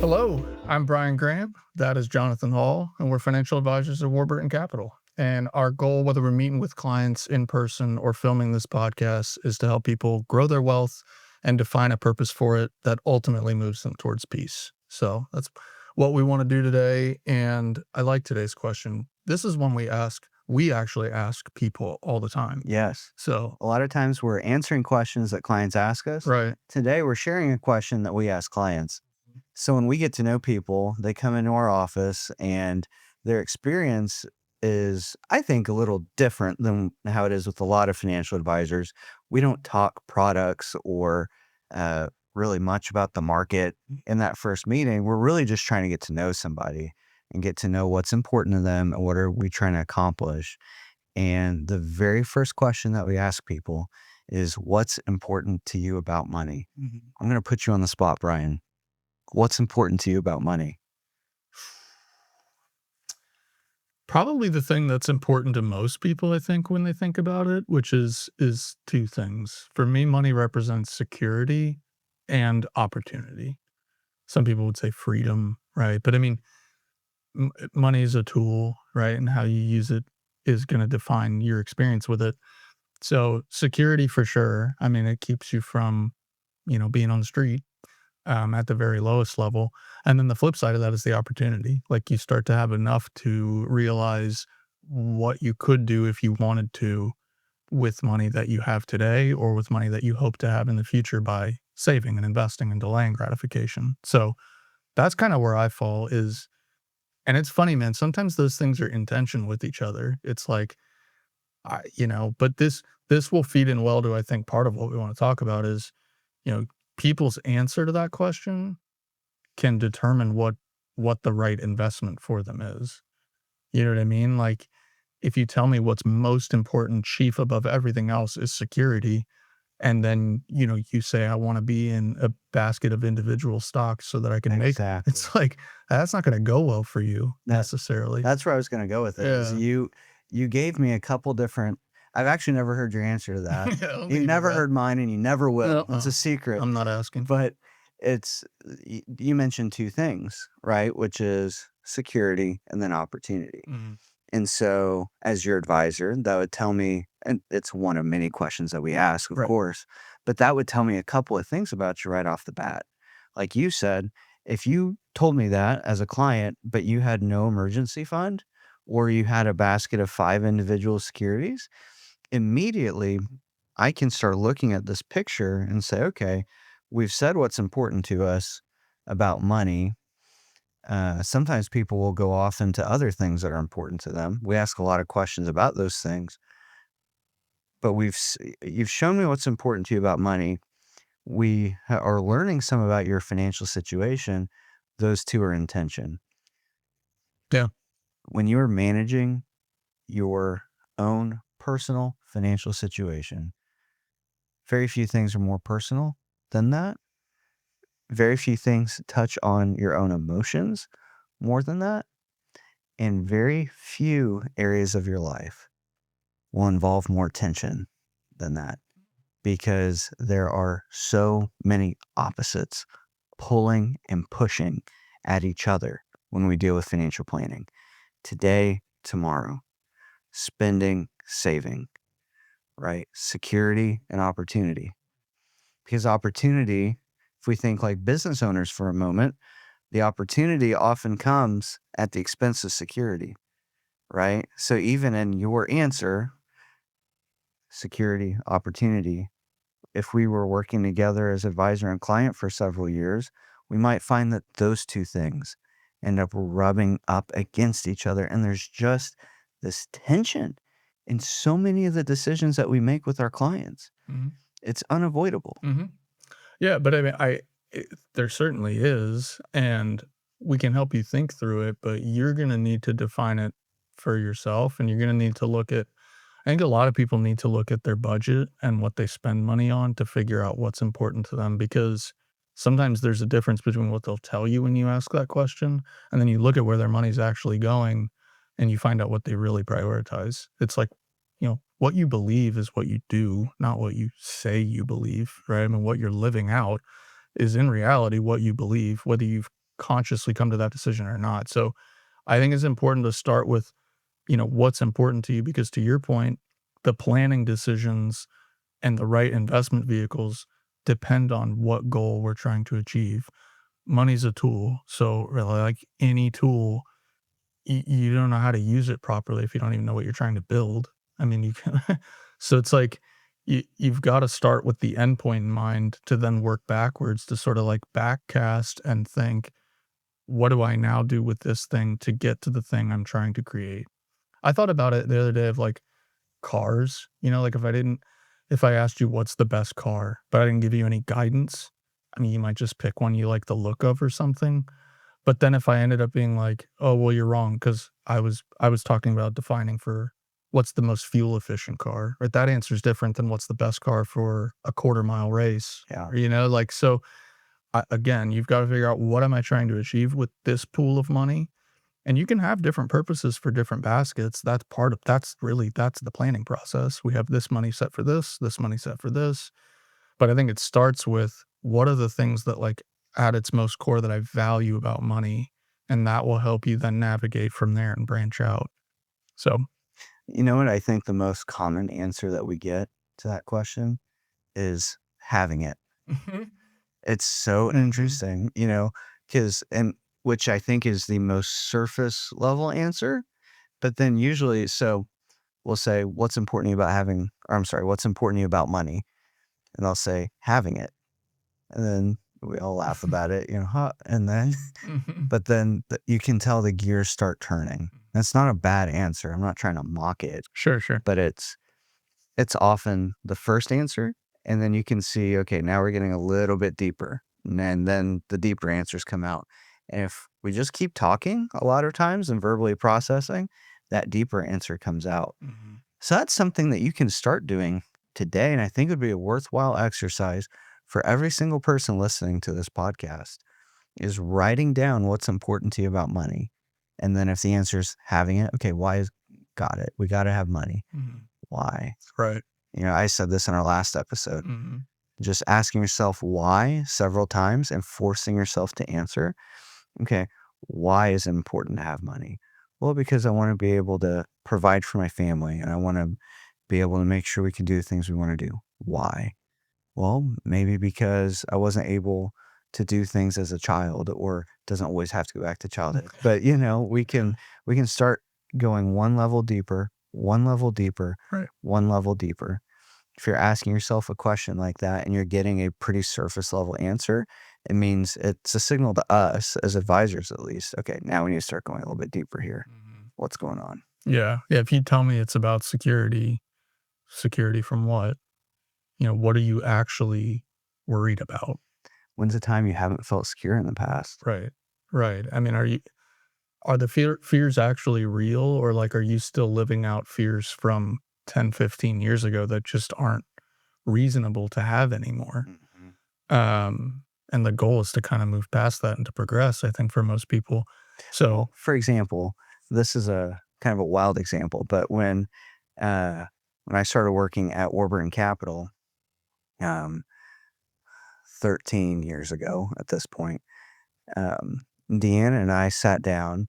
Hello, I'm Brian Graham. That is Jonathan Hall, and we're financial advisors at Warburton Capital. And our goal, whether we're meeting with clients in person or filming this podcast, is to help people grow their wealth and define a purpose for it that ultimately moves them towards peace. So that's what we want to do today. And I like today's question. This is one we actually ask people all the time. Yes. So, A lot of times we're answering questions that clients ask us. right. Today we're sharing a question that we ask clients. So when we get to know people, they come into our office and their experience is, I think, a little different than how it is with a lot of financial advisors. We don't talk products or really much about the market in that first meeting. We're really just trying to get to know somebody and get to know what's important to them and what are we trying to accomplish. And the very first question that we ask people is, what's important to you about money? Mhm. I'm going to put you on the spot, Brian. What's important to you about money? Probably the thing that's important to most people, I think, when they think about it, which is two things. For me, money represents security and opportunity. Some people would say freedom, right? But I mean, money is a tool, right? And how you use it is going to define your experience with it. So security for sure. I mean, it keeps you from, being on the street at the very lowest level. And then the flip side of that is the opportunity. Like you start to have enough to realize what you could do if you wanted to with money that you have today or with money that you hope to have in the future by saving and investing and delaying gratification. So that's kind of where I fall is, and it's funny, man, sometimes those things are in tension with each other. It's like, but this will feed in well to, I think, part of what we want to talk about is, you know, people's answer to that question can determine what the right investment for them is. You know what I mean? Like, if you tell me what's most important, chief above everything else is security, and then, you say, "I wanna be in a basket of individual stocks so that I can make," Exactly. it's like, that's not gonna go well for you That necessarily. that's where I was going to go with it. Is Yeah. you gave me a couple different. I've actually never heard your answer to that. Yeah, don't You've leave me never that. heard mine, and you never will. It's Uh-uh. a secret. I'm not asking. But it's you mentioned two things, right? Which is security and then opportunity. Mhm. And so, as your advisor, that would tell me, and it's one of many questions that we ask, of Right. course, but that would tell me a couple of things about you right off the bat. Like you said, if you told me that as a client, but you had no emergency fund or you had a basket of five individual securities, immediately I can start looking at this picture and say, okay, we've said what's important to us about money. Sometimes people will go off into other things that are important to them. We ask a lot of questions about those things, but you've shown me what's important to you about money. Are learning some about your financial situation. Those two are in tension. Yeah. When you're managing your own personal financial situation, very few things are more personal than that. Very few things touch on your own emotions more than that. And very few areas of your life will involve more tension than that because there are so many opposites pulling and pushing at each other when we deal with financial planning. Today, tomorrow, spending, saving, right? Security and opportunity. Because opportunity, if we think like business owners for a moment, the opportunity often comes at the expense of security, right? So even in your answer, security, opportunity, if we were working together as advisor and client for several years, we might find that those two things end up rubbing up against each other. And there's just this tension in so many of the decisions that we make with our clients. Mhm. It's unavoidable. Mhm. Yeah, but I mean, there certainly is, and we can help you think through it, but you're gonna need to define it for yourself, and you're gonna need to look at I think a lot of people need to look at their budget and what they spend money on to figure out what's important to them, because sometimes there's a difference between what they'll tell you when you ask that question, and then you look at where their money's actually going, and you find out what they really prioritize. It's like, what you believe is what you do, not what you say you believe, right? I mean, what you're living out is in reality what you believe, whether you've consciously come to that decision or not. So I think it's important to start with, what's important to you because to your point, the planning decisions and the right investment vehicles depend on what goal we're trying to achieve. Money's a tool. So really like any tool, you don't know how to use it properly if you don't even know what you're trying to build. I mean, you can so it's like you've gotta start with the end point in mind to then work backwards to sort of like backcast and think, "What do I now do with this thing to get to the thing I'm trying to create?" I thought about it the other day of, like, cars, like, if I asked you what's the best car, but I didn't give you any guidance, I mean, you might just pick one you like the look of or something. But then if I ended up being like, "Oh, well, you're wrong," because I was talking about defining for what's the most fuel efficient car, right? That answer is different than what's the best car for a quarter mile race, Yeah. or, like, so, again, you've gotta figure out what am I trying to achieve with this pool of money, and you can have different purposes for different baskets. That's the planning process. We have this money set for this money set for this. But I think it starts with what are the things that, like, at its most core that I value about money, and that will help you then navigate from there and branch out. So You know what I think the most common answer that we get to that question is having it. Mhm, It's so mhm, interesting, because and which I think is the most surface level answer, but then usually we'll say, "What's important to you about having," or I'm sorry, "What's important to you about money?" And I'll say, "Having it." And then we all laugh about it, "Huh," and then mhm. but then you can tell the gears start turning. That's not a bad answer. I'm not trying to mock it, Sure, sure. but it's often the first answer, and then you can see, okay, now we're getting a little bit deeper, and then the deeper answers come out. And if we just keep talking a lot of times and verbally processing, that deeper answer comes out. Mhm. So that's something that you can start doing today, and I think it would be a worthwhile exercise for every single person listening to this podcast is writing down what's important to you about money. And then if the answer is having it, okay, why is got it? We got to have money. Mhm. Why? Right. I said this in our last episode. Mhm. Just asking yourself why several times and forcing yourself to answer. Okay, why is it important to have money? Well, because I want to be able to provide for my family and I want to be able to make sure we can do the things we want to do. Why? Well, maybe because I wasn't able to do things as a child or doesn't always have to go back to childhood. But Yeah. we can start going one level deeper, one level deeper, Right. one level deeper. If you're asking yourself a question like that and you're getting a pretty surface level answer, it means it's a signal to us as advisors at least. Okay, now we need to start going a little bit deeper here. Mhm. What's going on? Yeah. Yeah, if you tell me it's about security, security from what? What are you actually worried about? When's the time you haven't felt secure in the past? Right. Right. I mean, are the fears actually real, or, like, are you still living out fears from 10, 15 years ago that just aren't reasonable to have anymore? Mhm. And the goal is to kinda move past that and to progress, I think, for most people. So Well, for example, this is a kind of a wild example, but when I started working at Warburton Capital, um, 13 years ago at this point, um, Deanna and I sat down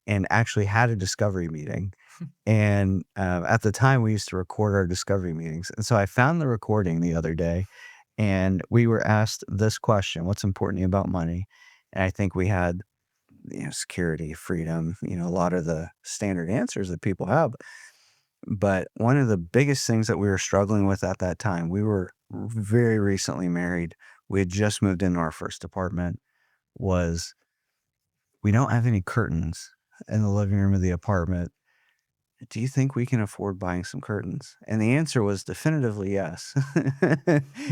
and actually had a discovery meeting. And at the time, we used to record our discovery meetings. And so I found the recording the other day, and we were asked this question: "What's important to you about money?" And I think we had security, freedom, a lot of the standard answers that people have. But one of the biggest things that we were struggling with at that time, we were very recently married. We had just moved into our first apartment, was we don't have any curtains in the living room of the apartment. Do you think we can afford buying some curtains? And the answer was definitively yes.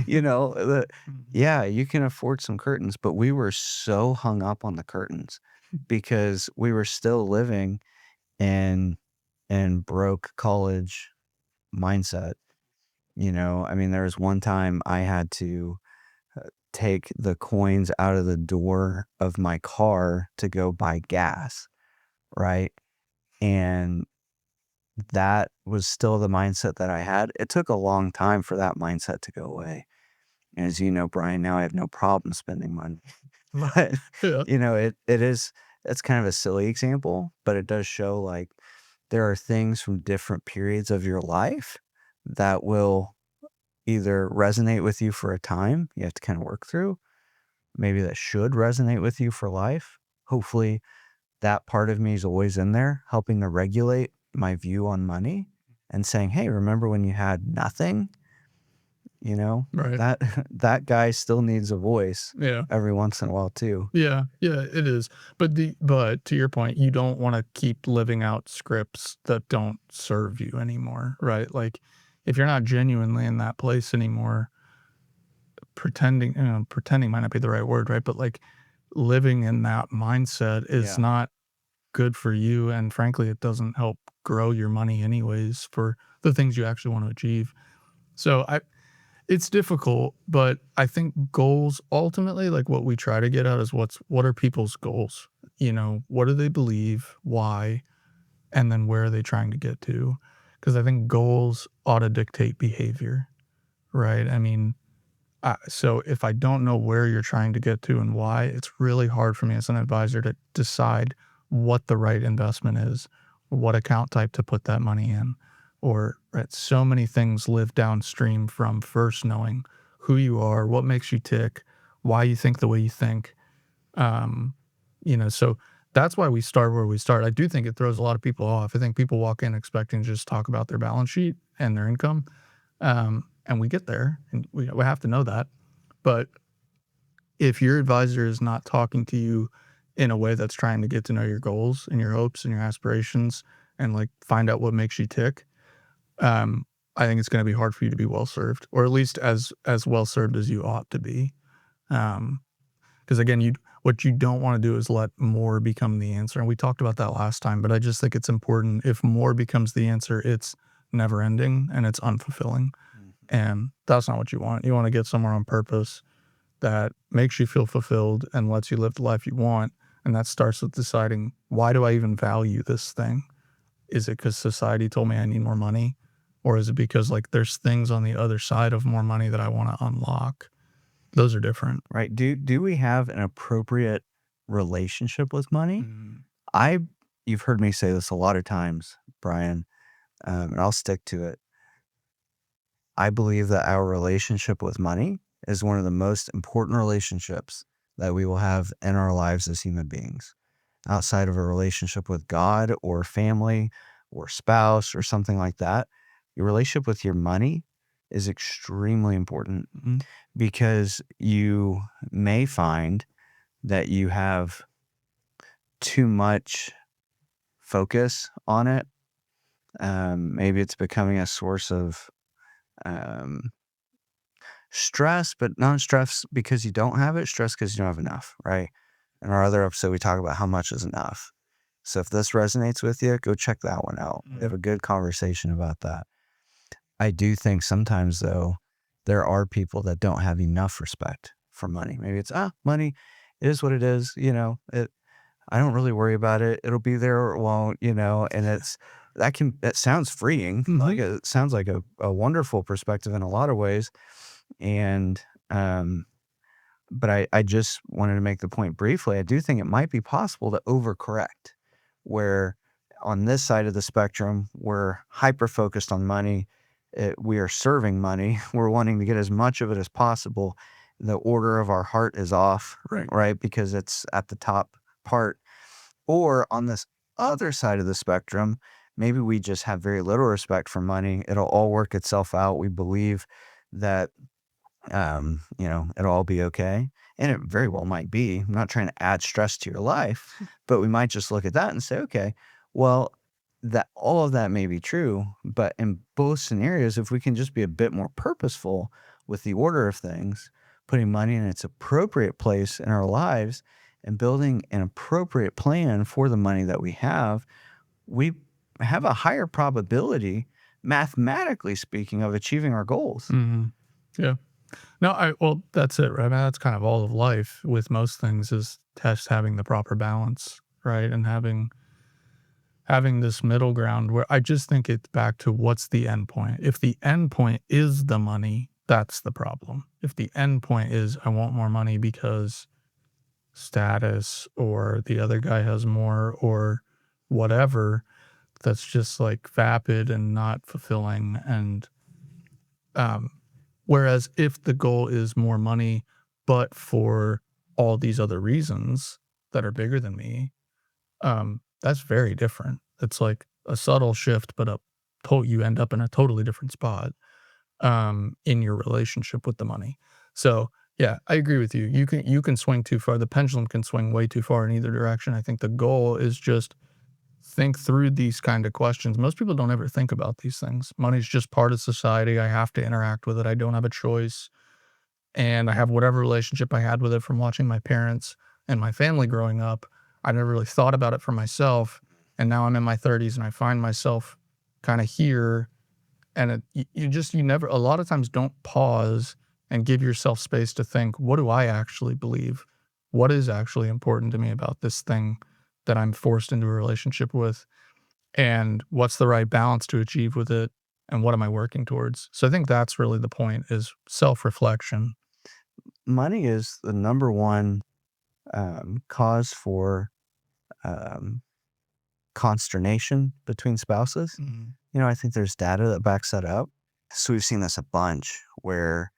you know, the, Mhm. yeah, you can afford some curtains, but we were so hung up on the curtains because we were still living in broke college mindset. I mean, there was one time I had to take the coins out of the door of my car to go buy gas, right? And that was still the mindset that I had. It took a long time for that mindset to go away. And as you know, Brian, now I have no problem spending money. But, Yeah. it's kind of a silly example, but it does show, like, there are things from different periods of your life that will either resonate with you for a time, you have to kinda work through, maybe that should resonate with you for life. Hopefully, that part of me is always in there helping to regulate my view on money and saying, "Hey, remember when you had nothing?" You know? Right. That that guy still needs a voice Yeah. every once in a while too. Yeah, yeah, it is. But to your point, you don't wanna keep living out scripts that don't serve you anymore, right? Like, if you're not genuinely in that place anymore, pretending might not be the right word, right? But, like, living in that mindset is Yeah. not good for you, and frankly, it doesn't help grow your money anyways for the things you actually wanna achieve. So, it's difficult, but I think goals ultimately, like what we try to get at is what are people's goals? You know, what do they believe? Why? And then where are they trying to get to? Because I think goals ought to dictate behavior, right? I mean, so if I don't know where you're trying to get to and why, it's really hard for me as an advisor to decide what the right investment is, what account type to put that money in, or right, so many things live downstream from first knowing who you are, what makes you tick, why you think the way you think. Um, so that's why we start where we start. I do think it throws a lot of people off. I think people walk in expecting to just talk about their balance sheet and their income. And we get there, and we have to know that. But if your advisor is not talking to you in a way that's trying to get to know your goals and your hopes and your aspirations and like find out what makes you tick, um, I think it's going to be hard for you to be well served, or at least as well served as you ought to be. Um, because again, you what you don't want to do is let more become the answer. And we talked about that last time, but I just think it's important. If more becomes the answer, it's never ending and it's unfulfilling. Mhm. And that's not what you want. You want to get somewhere on purpose that makes you feel fulfilled and lets you live the life you want. And that starts with deciding, why do I even value this thing? Is it because society told me I need more money? Or is it because like there's things on the other side of more money that I want to unlock? Those are different. Right. Do we have an appropriate relationship with money? Mhm. I You've heard me say this a lot of times, Brian, and I'll stick to it. I believe that our relationship with money is one of the most important relationships that we will have in our lives as human beings. Outside of a relationship with God or family or spouse or something like that, your relationship with your money is extremely important Mhm. because you may find that you have too much focus on it. Maybe it's becoming a source of um, stress, but not stress because you don't have it, stress because you don't have enough, right? In our other episode, we talk about how much is enough. So if this resonates with you, go check that one out. We have Mhm. a good conversation about that. I do think sometimes, though, there are people that don't have enough respect for money. Maybe it's, money is what it is. I don't really worry about it. It'll be there or it won't, and that sounds freeing. Like Mhm. it sounds like a wonderful perspective in a lot of ways. And, um, but I just wanted to make the point briefly. I do think it might be possible to overcorrect, where on this side of the spectrum, we're hyper focused on money. We are serving money. We're wanting to get as much of it as possible. The order of our heart is off, Right. right? Because it's at the top part. Or on this other side of the spectrum, maybe we just have very little respect for money. It'll all work itself out. We believe that it'll all be okay. And it very well might be. I'm not trying to add stress to your life, but we might just look at that and say, okay, well, that all of that may be true, but in both scenarios, if we can just be a bit more purposeful with the order of things, putting money in its appropriate place in our lives and building an appropriate plan for the money that we have a higher probability, mathematically speaking, of achieving our goals. Mhm. Yeah. No, well, that's it, right? I mean, that's kind of all of life with most things is just having the proper balance, right? And having this middle ground where I just think it's back to what's the end point. If the end point is the money, that's the problem. If the end point is I want more money because status or the other guy has more or whatever, that's just like vapid and not fulfilling. And um, whereas if the goal is more money, but for all these other reasons that are bigger than me, that's very different. It's like a subtle shift, but you end up in a totally different spot in your relationship with the money. So yeah, I agree with you. You can swing too far. The pendulum can swing way too far in either direction. I think the goal is just think through these kind of questions. Most people don't ever think about these things. Money's just part of society. I have to interact with it. I don't have a choice. And I have whatever relationship I had with it from watching my parents and my family growing up. I never really thought about it for myself. And now I'm in my 30s and I find myself kind of here. And you never, a lot of times, don't pause and give yourself space to think, what do I actually believe? What is actually important to me about this thing that I'm forced into a relationship with? And what's the right balance to achieve with it? And what am I working towards? So I think that's really the point, is self-reflection. Money is the number one cause for um, consternation between spouses. Mhm. I think there's data that backs that up. So we've seen this a bunch where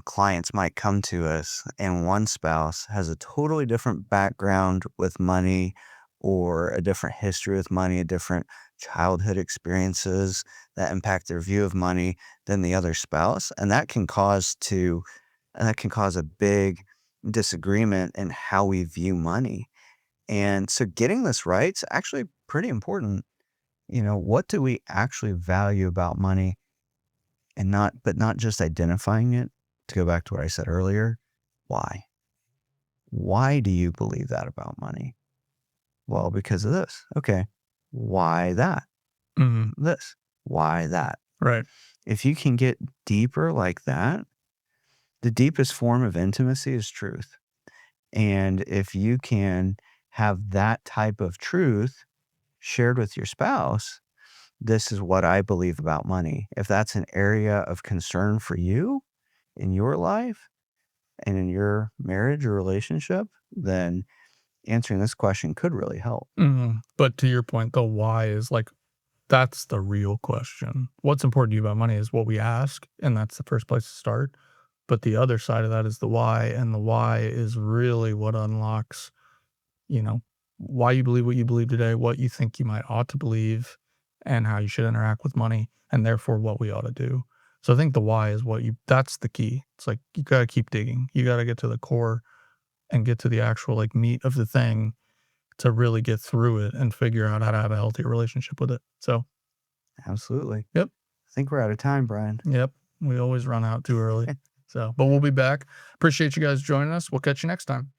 clients might come to us and one spouse has a totally different background with money or a different history with money, a different childhood experiences that impact their view of money than the other spouse. And that can cause a big disagreement in how we view money. And so getting this right is actually pretty important. What do we actually value about money, and not just identifying it? To go back to what I said earlier, why? Why do you believe that about money? Well, because of this. Okay. Why that? Mhm. This. Why that? Right. If you can get deeper like that, the deepest form of intimacy is truth. And if you can have that type of truth shared with your spouse, this is what I believe about money. If that's an area of concern for you in your life and in your marriage or relationship, then answering this question could really help. Mhm. But to your point, the why is like, that's the real question. What's important to you about money is what we ask, and that's the first place to start. But the other side of that is the why, and the why is really what unlocks, you know, why you believe what you believe today, what you think you might ought to believe, and how you should interact with money, and therefore what we ought to do. So I think the why is that's the key. It's like you gotta keep digging. You gotta get to the core and get to the actual like meat of the thing to really get through it and figure out how to have a healthier relationship with it. So, Absolutely. yep, I think we're out of time, Brian. yep. We always run out too early. So, but we'll be back. Appreciate you guys joining us. We'll catch you next time.